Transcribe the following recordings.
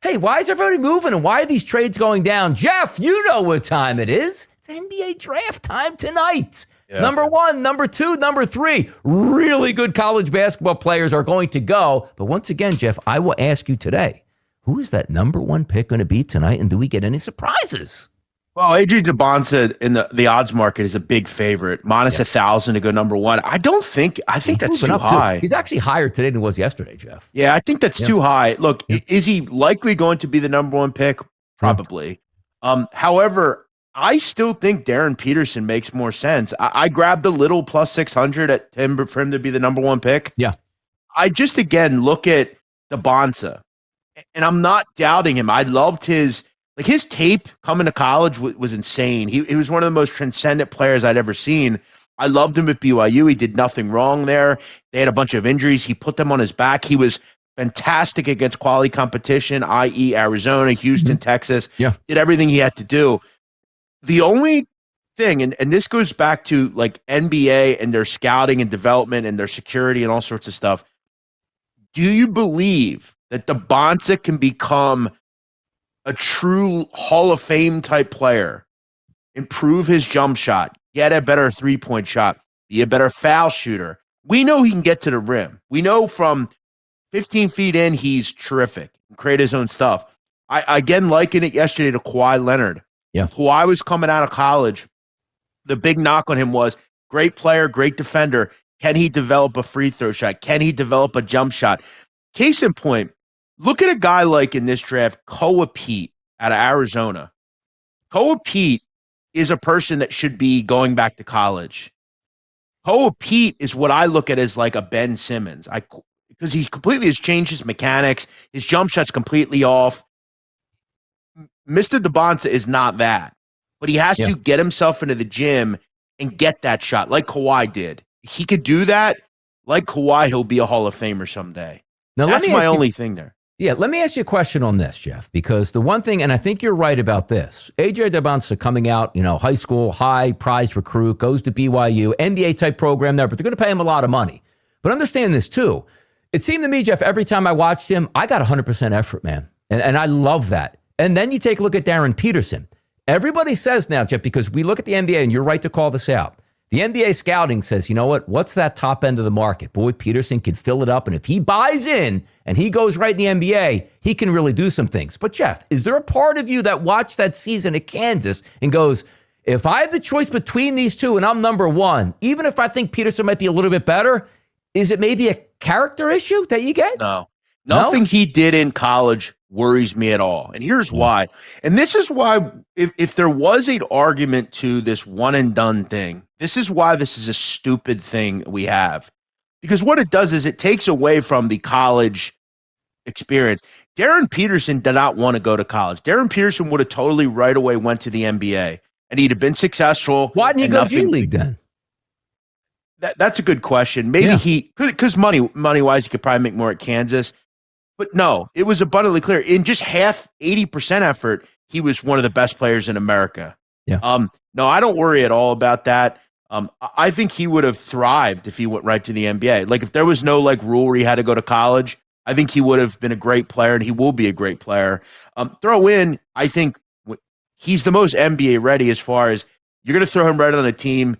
Hey, why is everybody moving and why are these trades going down? Jeff, you know what time it is. It's NBA draft time tonight. Yeah. Number 1, number 2, number 3. Really good college basketball players are going to go. But once again, Jeff, I will ask you today, who is that number 1 pick going to be tonight? And do we get any surprises? Well, Adrian Dabonsa in the odds market is a big favorite. Minus 1,000 to go number 1. I think that's too high. He's actually higher today than he was yesterday, Jeff. Yeah, I think that's too high. Look, is he likely going to be the number 1 pick? Probably. However, I still think Darren Peterson makes more sense. I grabbed a little plus 600 for him to be the number 1 pick. Yeah. I just, again, look at Dabonsa, and I'm not doubting him. I loved his tape coming to college was insane. He was one of the most transcendent players I'd ever seen. I loved him at BYU. He did nothing wrong there. They had a bunch of injuries. He put them on his back. He was fantastic against quality competition, i.e. Arizona, Houston, Texas. Yeah. Did everything he had to do. The only thing, and this goes back to like NBA and their scouting and development and their security and all sorts of stuff. Do you believe that Dabonsa can become a true Hall of Fame type player, improve his jump shot, get a better 3-point shot, be a better foul shooter? We know he can get to the rim. We know from 15 feet in, he's terrific, create his own stuff. I again liken it yesterday to Kawhi Leonard. Yeah. Kawhi was coming out of college. The big knock on him was great player, great defender. Can he develop a free throw shot? Can he develop a jump shot? Case in point, look at a guy like in this draft, Koa Pete out of Arizona. Koa Pete is a person that should be going back to college. Koa Pete is what I look at as like a Ben Simmons. Because he completely has changed his mechanics. His jump shot's completely off. Mr. Dabonsa is not that. But he has to get himself into the gym and get that shot like Kawhi did. He could do that. Like Kawhi, he'll be a Hall of Famer someday. Now, that's my only thing there. Yeah, let me ask you a question on this, Jeff, because the one thing, and I think you're right about this, A.J. Dabonsa coming out, high school, high prize recruit, goes to BYU, NBA-type program there, but they're going to pay him a lot of money. But understand this, too. It seemed to me, Jeff, every time I watched him, I got 100% effort, man. And I love that. And then you take a look at Darren Peterson. Everybody says now, Jeff, because we look at the NBA, and you're right to call this out. The NBA scouting says, you know what? What's that top end of the market? Boy, Peterson can fill it up. And if he buys in and he goes right in the NBA, he can really do some things. But, Jeff, is there a part of you that watched that season at Kansas and goes, if I have the choice between these two and I'm number 1, even if I think Peterson might be a little bit better, is it maybe a character issue that you get? No. Nothing he did in college worries me at all. And here's why. And this is why, if there was an argument to this one and done thing, this is why this is a stupid thing we have. Because what it does is it takes away from the college experience. Darren Peterson did not want to go to college. Darren Peterson would have totally right away went to the NBA, and he'd have been successful. Why didn't he go G League then? That's a good question. Maybe because money-wise, he could probably make more at Kansas. But no, it was abundantly clear. In just 80% effort, he was one of the best players in America. Yeah. No, I don't worry at all about that. I think he would have thrived if he went right to the NBA. Like if there was no rule where he had to go to college, I think he would have been a great player, and he will be a great player. Throw in, I think he's the most NBA ready as far as you're going to throw him right on a team.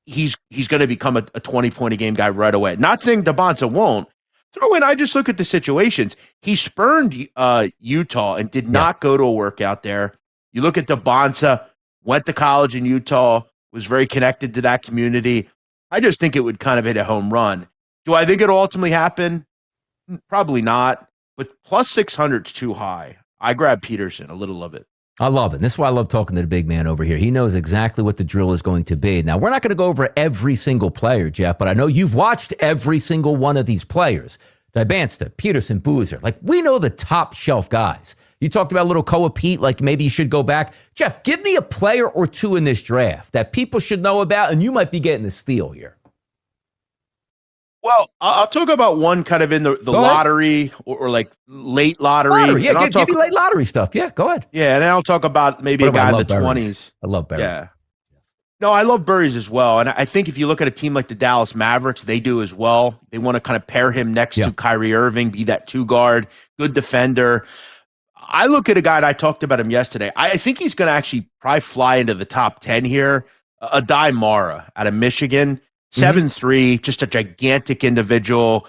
He's going to become a 20-point-a-game guy right away. Not saying Dabonsa won't. Throw in, I just look at the situations. He spurned Utah and did not go to a workout there. You look at Dabonsa, went to college in Utah, was very connected to that community. I just think it would kind of hit a home run. Do I think it'll ultimately happen? Probably not. But plus 600 is too high. I grab Peterson, a little of it. I love it. This is why I love talking to the big man over here. He knows exactly what the drill is going to be. Now, we're not going to go over every single player, Jeff, but I know you've watched every single one of these players. Dibansta, Peterson, Boozer. We know the top shelf guys. You talked about little Koa Pete, maybe you should go back. Jeff, give me a player or two in this draft that people should know about, and you might be getting a steal here. Well, I'll talk about one kind of in the lottery or late lottery. Yeah, give me late lottery stuff. Yeah, go ahead. Yeah, and then I'll talk about maybe a guy in the 20s. I love berries. Yeah. No, I love Burries as well. And I think if you look at a team like the Dallas Mavericks, they do as well. They want to kind of pair him next to Kyrie Irving, be that 2 guard, good defender. I look at a guy, and I talked about him yesterday. I think he's going to actually probably fly into the top 10 here. Adai Mara out of Michigan, Mm-hmm. 7'3", just a gigantic individual.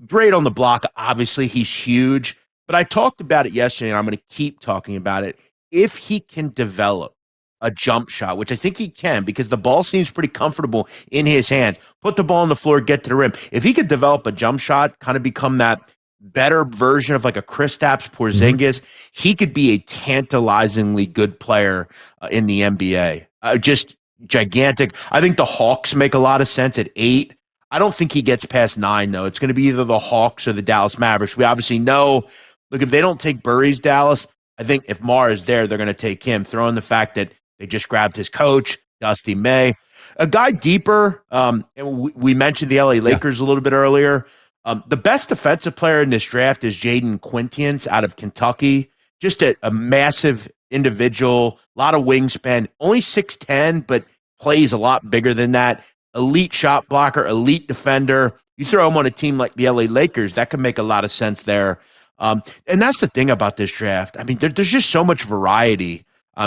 Great on the block. Obviously, he's huge. But I talked about it yesterday, and I'm going to keep talking about it. If he can develop a jump shot, which I think he can, because the ball seems pretty comfortable in his hands, put the ball on the floor, get to the rim. If he could develop a jump shot, kind of become that better version of like a Kristaps Mm-hmm. Porzingis, he could be a tantalizingly good player in the NBA. Just gigantic. I think the Hawks make a lot of sense at 8. I don't think he gets past 9, though. It's going to be either the Hawks or the Dallas Mavericks. We obviously know, look, if they don't take Burry's Dallas, I think if Mar is there, they're going to take him, throwing the fact that they just grabbed his coach, Dusty May. A guy deeper, and we mentioned the LA Yeah. Lakers a little bit earlier. The best defensive player in this draft is Jaden Quintians out of Kentucky. Just a massive individual, a lot of wingspan, only 6'10", but plays a lot bigger than that. Elite shot blocker, elite defender. You throw him on a team like the LA Lakers, that could make a lot of sense there. And that's the thing about this draft. I mean, there's just so much variety.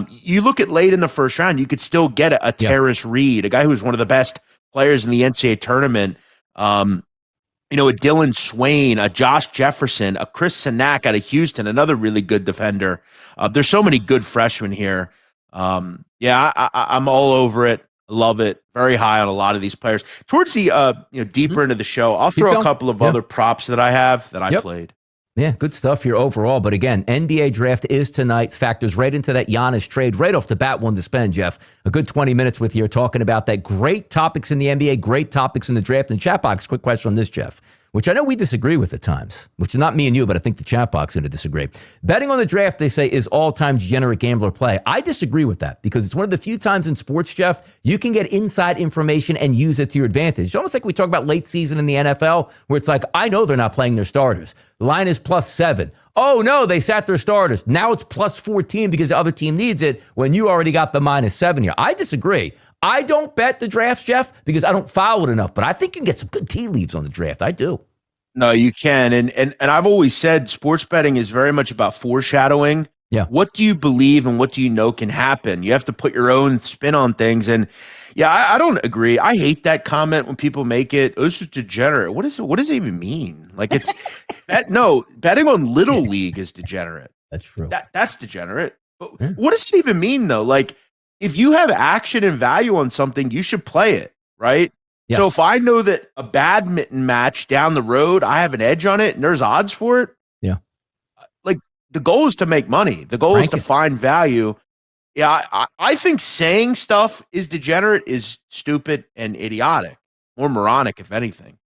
You look at late in the first round, you could still get a Terrace Reed, a guy who was one of the best players in the NCAA tournament. A Dylan Swain, a Josh Jefferson, a Chris Sinak out of Houston, another really good defender. There's so many good freshmen here. I'm all over it. Love it. Very high on a lot of these players. Towards the deeper into the show, I'll throw a couple of other props that I have that I played. Yeah, good stuff here overall. But again, NBA draft is tonight. Factors right into that Giannis trade right off the bat. One to spend, Jeff. A good 20 minutes with you talking about that. Great topics in the NBA, great topics in the draft. And chat box, quick question on this, Jeff, which I know we disagree with at times, which is not me and you, but I think the chat box is going to disagree. Betting on the draft, they say, is all-time degenerate gambler play. I disagree with that because it's one of the few times in sports, Jeff, you can get inside information and use it to your advantage. It's almost like we talk about late season in the NFL, where it's like, I know they're not playing their starters. The line is +7. Oh, no, they sat their starters. Now it's +14 because the other team needs it when you already got the -7 here. I disagree. I don't bet the drafts, Jeff, because I don't follow it enough, but I think you can get some good tea leaves on the draft. I do. No, you can. And I've always said sports betting is very much about foreshadowing. Yeah. What do you believe and what do you know can happen? You have to put your own spin on things. And I don't agree. I hate that comment when people make it, oh, this is degenerate. What does it even mean? Like betting on Little League is degenerate. That's true. That's degenerate. But what does it even mean though? Like if you have action and value on something, you should play it, right? Yes. So if I know that a badminton match down the road, I have an edge on it and there's odds for it. Yeah. Like the goal is to make money. The goal is to find value. Yeah. I think saying stuff is degenerate is stupid and idiotic, or moronic, if anything.